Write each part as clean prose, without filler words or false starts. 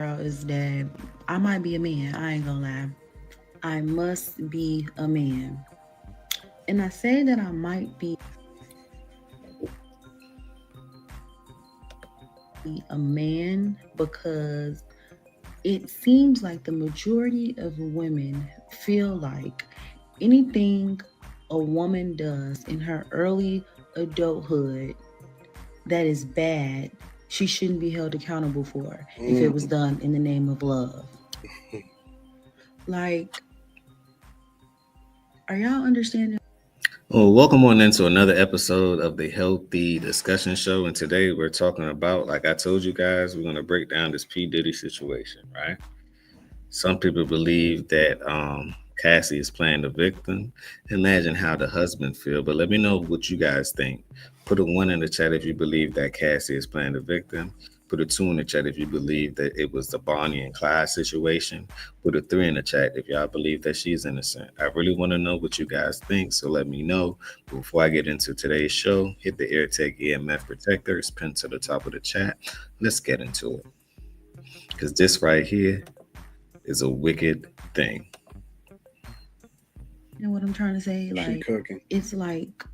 Is that I might be a man. I ain't gonna lie. I must be a man. And I say that I might be a man because it seems like the majority of women feel like anything a woman does in her early adulthood that is bad, she shouldn't be held accountable for if it was done in the name of love. Like, are y'all understanding? Well, welcome on into another episode of the Healthy Discussion Show. And today we're talking about, like I told you guys, we're going to break down this P. Diddy situation, right? Some people believe that Cassie is playing the victim. Imagine how the husband feel. But let me know what you guys think. Put a one in the chat if you believe that Cassie is playing the victim. Put a two in the chat if you believe that it was the Bonnie and Clyde situation. Put a three in the chat if y'all believe that she's innocent. I really want to know what you guys think, so let me know. But before I get into today's show, hit the AirTag EMF protector. It's pinned to the top of the chat. Let's get into it. Because this right here is a wicked thing. You know what I'm trying to say? She Like, cooking. it's like,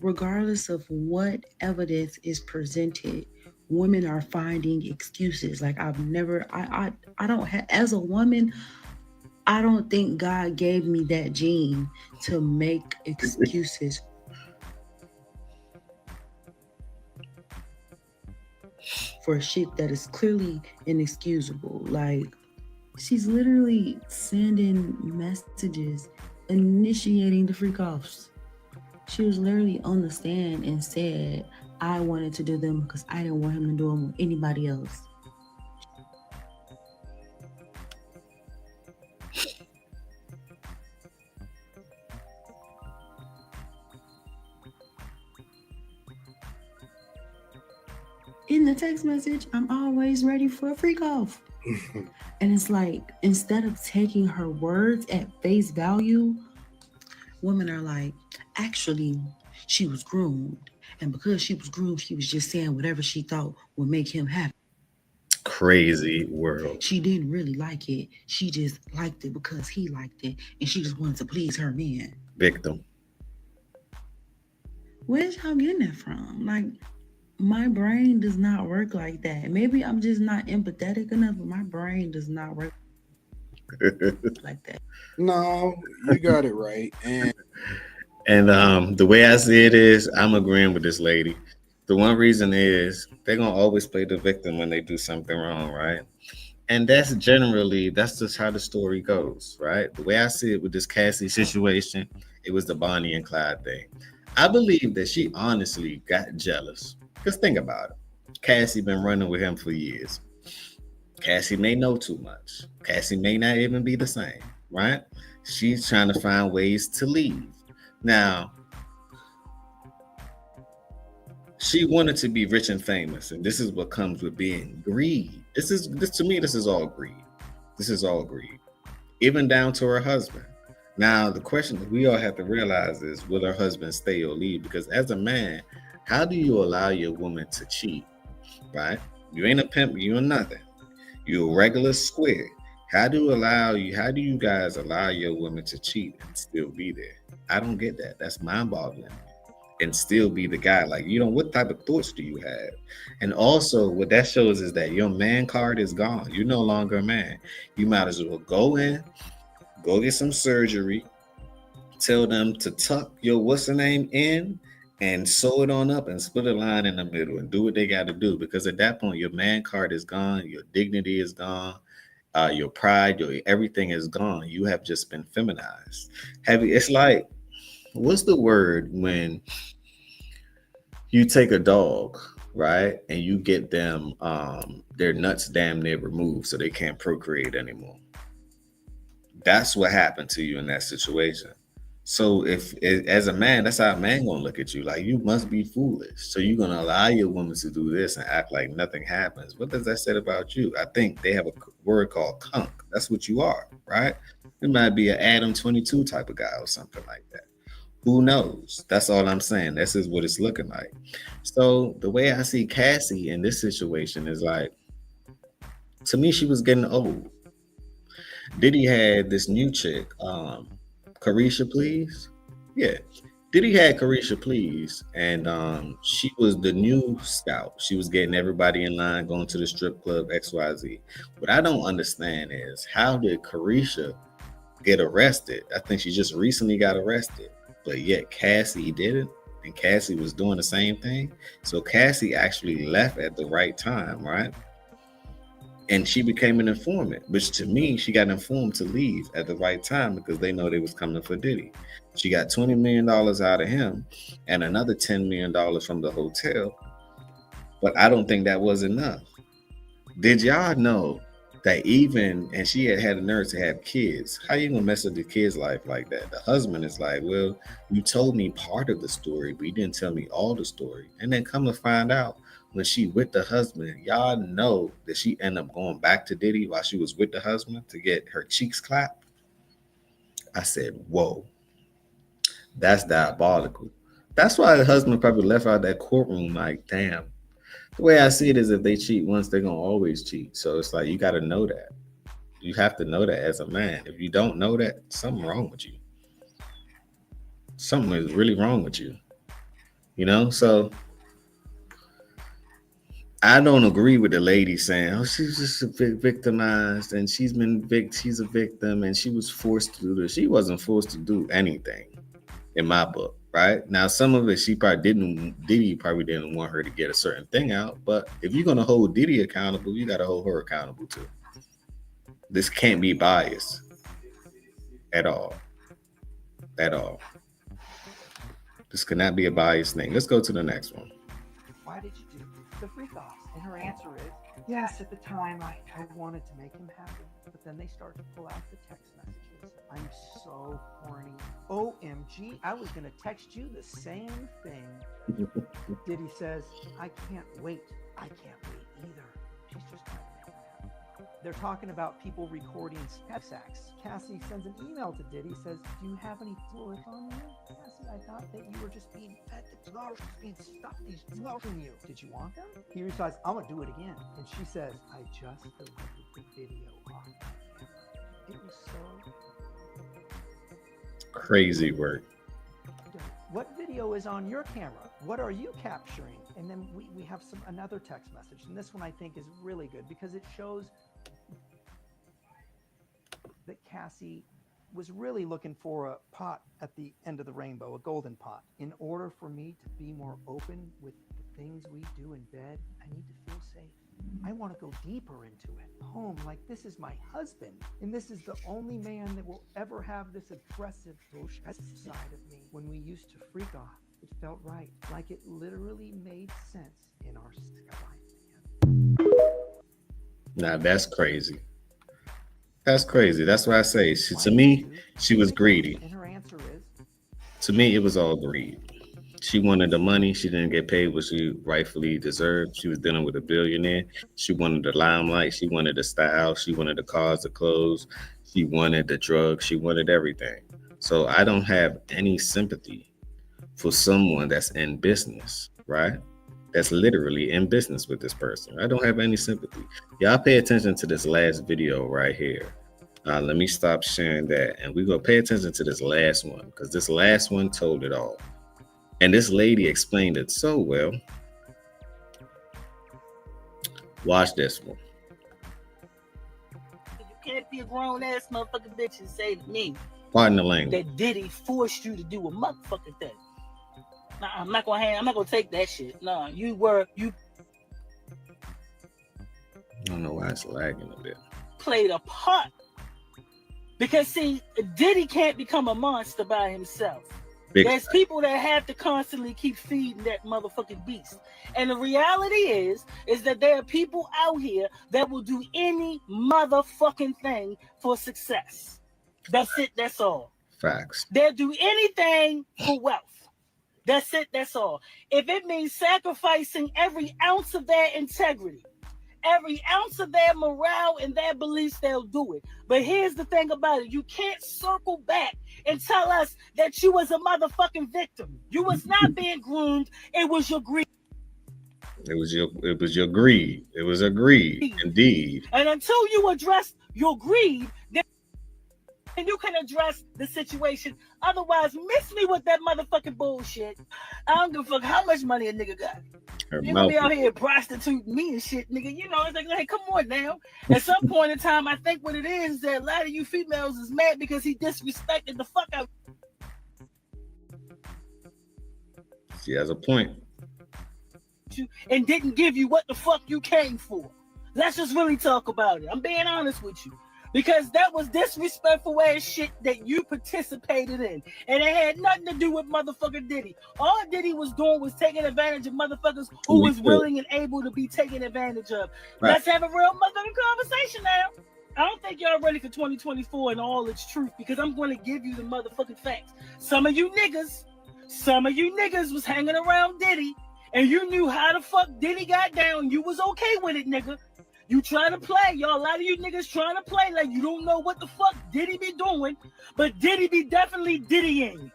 regardless of what evidence is presented, women are finding excuses. Like, I've never, I don't have, as a woman, I don't think God gave me that gene to make excuses for shit that is clearly inexcusable. Like, she's literally sending messages, initiating the freak offs. She was literally on the stand and said, I wanted to do them because I didn't want him to do them with anybody else. In the text message, I'm always ready for a freak off. And it's like, instead of taking her words at face value, women are like, actually, she was groomed. And because she was groomed, she was just saying whatever she thought would make him happy. Crazy world. She didn't really like it. She just liked it because he liked it. And she just wanted to please her man. Victim. Where's y'all getting that from? Like, my brain does not work like that. Maybe I'm just not empathetic enough, but my brain does not work like that. No, you got it right. And And the way I see it is, I'm agreeing with this lady. The one reason is they're gonna always play the victim when they do something wrong, right? And that's just how the story goes, right? The way I see it with this Cassie situation, it was the Bonnie and Clyde thing. I believe that she honestly got jealous. Cause think about it. Cassie been running with him for years. Cassie may know too much. Cassie may not even be the same, right? She's trying to find ways to leave. Now, she wanted to be rich and famous, and this is what comes with being greed. This to me, this is all greed. This is all greed. Even down to her husband. Now, the question that we all have to realize is will her husband stay or leave? Because as a man, how do you allow your woman to cheat? Right? You ain't a pimp, you ain't nothing. You're a regular square. How do you guys allow your woman to cheat and still be there? I don't get that. That's mind boggling. And still be the guy. Like, what type of thoughts do you have? And also, what that shows is that your man card is gone. You're no longer a man. You might as well go in, go get some surgery, tell them to tuck your what's the name in and sew it on up and split a line in the middle and do what they got to do. Because at that point, your man card is gone, your dignity is gone, your pride, your everything is gone. You have just been feminized. It's like, what's the word when you take a dog, right, and you get them their nuts damn near removed so they can't procreate anymore? That's what happened to you in that situation. So if as a man, that's how a man gonna look at you. Like, you must be foolish. So you're gonna allow your woman to do this and act like nothing happens. What does that say about you? I think they have a word called kunk. That's what you are, right? You might be an Adam 22 type of guy or something like that. Who knows? That's all I'm saying. This is what it's looking like. So the way I see Cassie in this situation is like, To me, she was getting old. Diddy had this new chick, Carisha Please. Yeah. Diddy had Carisha Please, and she was the new scout. She was getting everybody in line, going to the strip club, XYZ. What I don't understand is how did Carisha get arrested? I think she just recently got arrested, but yet Cassie didn't, and Cassie was doing the same thing. So Cassie actually left at the right time, right? And she became an informant, which to me, she got informed to leave at the right time because they know they was coming for Diddy. She got $20 million out of him and another $10 million from the hotel. But I don't think that was enough. Did y'all know that even and she had a nerve to have kids? How you gonna mess up the kid's life like that? The husband is like, well, you told me part of the story, but you didn't tell me all the story. And then come to find out, when she with the husband, y'all know that she ended up going back to Diddy while she was with the husband to get her cheeks clapped. I said, whoa, that's diabolical. That's why the husband probably left out that courtroom like, damn. The way I see it is if they cheat once, they're gonna always cheat. So it's like you gotta know that. You have to know that as a man. If you don't know that, something wrong with you. Something is really wrong with you. You know? So I don't agree with the lady saying, "Oh, she's just a victimized, and she's a victim, and she was forced to do this." She wasn't forced to do anything in my book, right? Now, some of it she probably didn't. Diddy probably didn't want her to get a certain thing out, but if you're gonna hold Diddy accountable, you got to hold her accountable too. This can't be biased at all, at all. This cannot be a biased thing. Let's go to the next one. Why did you do the freak offs? And her answer is, yes, at the time I wanted to make him happy. But then they start to pull out the text messages. I'm so horny. OMG, I was going to text you the same thing. Diddy says, I can't wait. I can't wait either. She's just trying to make him happy. They're talking about people recording sex acts. Cassie sends an email to Diddy, says, do you have any fluids on you? Cassie, I thought that you were just being fed the drugs, being stuffed these drugs in you. Did you want them? He replies, I'm going to do it again. And she says, I just deleted the video off my camera. It was so crazy work. What video is on your camera? What are you capturing? And then we have another text message. And this one I think is really good because it shows that Cassie was really looking for a pot at the end of the rainbow, a golden pot. In order for me to be more open with the things we do in bed, I need to feel safe. I want to go deeper into it. Home, like this is my husband, and this is the only man that will ever have this aggressive side of me. When we used to freak off, it felt right, like it literally made sense in our life together. Now that's crazy. That's crazy. That's why I say, to me, she was greedy. And her answer is, to me, it was all greed. She wanted the money. She didn't get paid what she rightfully deserved. She was dealing with a billionaire. She wanted the limelight. She wanted the style. She wanted the cars, the clothes. She wanted the drugs. She wanted everything. So I don't have any sympathy for someone that's in business, right? That's literally in business with this person. I don't have any sympathy. Y'all pay attention to this last video right here. Let me stop sharing that. And we're going to pay attention to this last one because this last one told it all. And this lady explained it so well. Watch this one. You can't be a grown ass motherfucking bitch and say to me, pardon the language, that Diddy forced you to do a motherfucking thing. Nah, I'm not gonna take that shit. No, you. I don't know why it's lagging a bit. Played a part. Because see, Diddy can't become a monster by himself. There's people that have to constantly keep feeding that motherfucking beast. And the reality is that there are people out here that will do any motherfucking thing for success. That's it, that's all. Facts. They'll do anything for wealth. That's it, that's all. If it means sacrificing every ounce of their integrity, every ounce of their morale and their beliefs, they'll do it. But here's the thing about it. You can't circle back and tell us that you was a motherfucking victim. You was not being groomed. It was your greed. It was your greed. It was a greed, indeed. And until you address your greed, then you can address the situation. Otherwise, miss me with that motherfucking bullshit. I don't give a fuck how much money a nigga got. Her You're gonna mouth. be out here prostituting me and shit, nigga. You know, it's like, hey, come on now. At some point in time, I think what it is that a lot of you females is mad because he disrespected the fuck out She has a point. you and didn't give you what the fuck you came for. Let's just really talk about it. I'm being honest with you. Because that was disrespectful ass shit that you participated in. And it had nothing to do with motherfucking Diddy. All Diddy was doing was taking advantage of motherfuckers who was willing and able to be taken advantage of. Right. Let's have a real motherfucking conversation now. I don't think y'all ready for 2024 and all its truth, because I'm going to give you the motherfucking facts. Some of you niggas was hanging around Diddy, and you knew how the fuck Diddy got down. You was okay with it, nigga. You trying to play, y'all. A lot of you niggas trying to play like you don't know what the fuck Diddy be doing, but Diddy be definitely Diddying.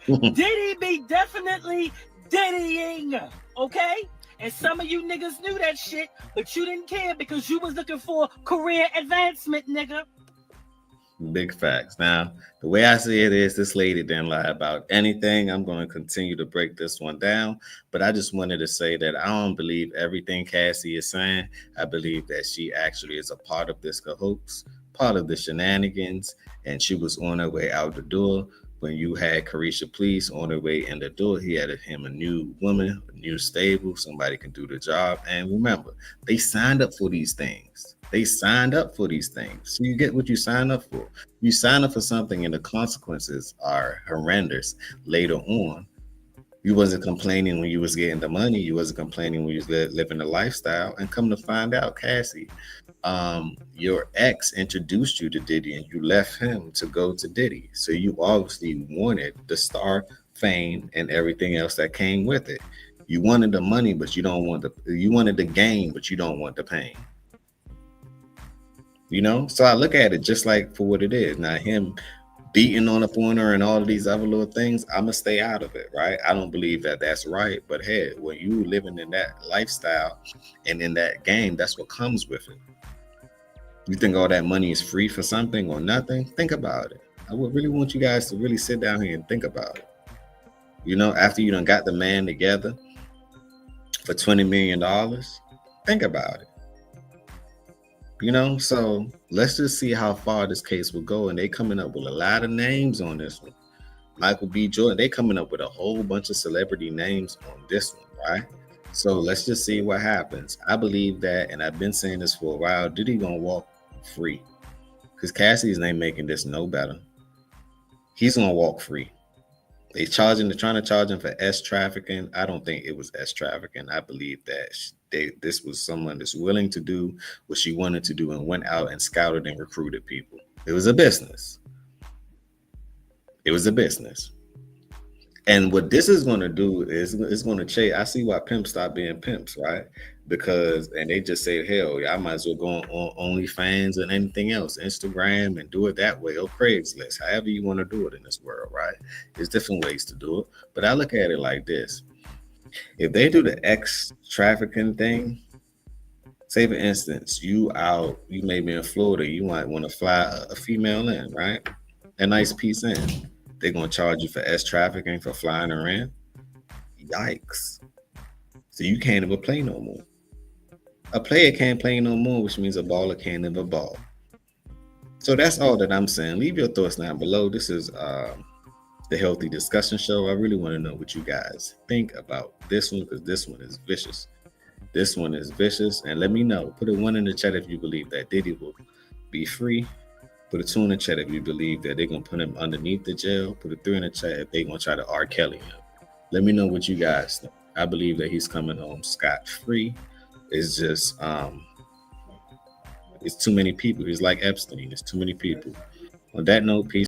Diddy be definitely Diddying, okay? And some of you niggas knew that shit, but you didn't care because you was looking for career advancement, nigga. Big facts. Now, the way I see it is this lady didn't lie about anything. I'm going to continue to break this one down, but I just wanted to say that I don't believe everything Cassie is saying. I believe that she actually is a part of this cahoots, part of the shenanigans, and she was on her way out the door. When you had Carisha Police on her way in the door, he had him a new woman, a new stable, somebody can do the job. And remember, they signed up for these things. So you get what you sign up for. You sign up for something and the consequences are horrendous later on. You wasn't complaining when you was getting the money. You wasn't complaining when you was living the lifestyle. And come to find out, Cassie, your ex introduced you to Diddy and you left him to go to Diddy. So you obviously wanted the star, fame, and everything else that came with it. You wanted the money, but you wanted the game, but you don't want the pain. You know, so I look at it just like for what it is. Now, him beating on her and all of these other little things, I'm gonna stay out of it, right? I don't believe that that's right. But hey, when you living in that lifestyle and in that game, that's what comes with it. You think all that money is free for something or nothing? Think about it. I would really want you guys to really sit down here and think about it. You know, after you done got the man together for $20 million, think about it. You know, so let's just see how far this case will go. And they coming up with a lot of names on this one. Michael B. Jordan, they coming up with a whole bunch of celebrity names on this one, right? So let's just see what happens. I believe that, and I've been saying this for a while, Diddy gonna walk free. Because Cassie's ain't making this no better. He's gonna walk free. They're trying to charge him for S trafficking. I don't think it was S trafficking. I believe that this was someone that's willing to do what she wanted to do and went out and scouted and recruited people. It was a business. And what this is going to do is it's going to change. I see why pimps stop being pimps, right? And they just say, hell, I might as well go on OnlyFans and anything else, Instagram, and do it that way, or Craigslist, however you want to do it in this world, right? There's different ways to do it. But I look at it like this. If they do the X trafficking thing, say for instance, you may be in Florida, you might want to fly a female in, right? A nice piece in. They're going to charge you for S trafficking for flying her in. Yikes. So you can't ever play no more. A player can't play no more, which means a baller can't ever ball. So that's all that I'm saying. Leave your thoughts down below. This is the Healthy Discussion Show. I really want to know what you guys think about this one, because this one is vicious. And let me know. Put a 1 in the chat if you believe that Diddy will be free. Put a 2 in the chat if you believe that they're going to put him underneath the jail. Put a 3 in the chat if they're going to try to R. Kelly him. Let me know what you guys think. I believe that he's coming home scot-free. It's just, it's too many people. It's like Epstein. It's too many people. On that note, peace.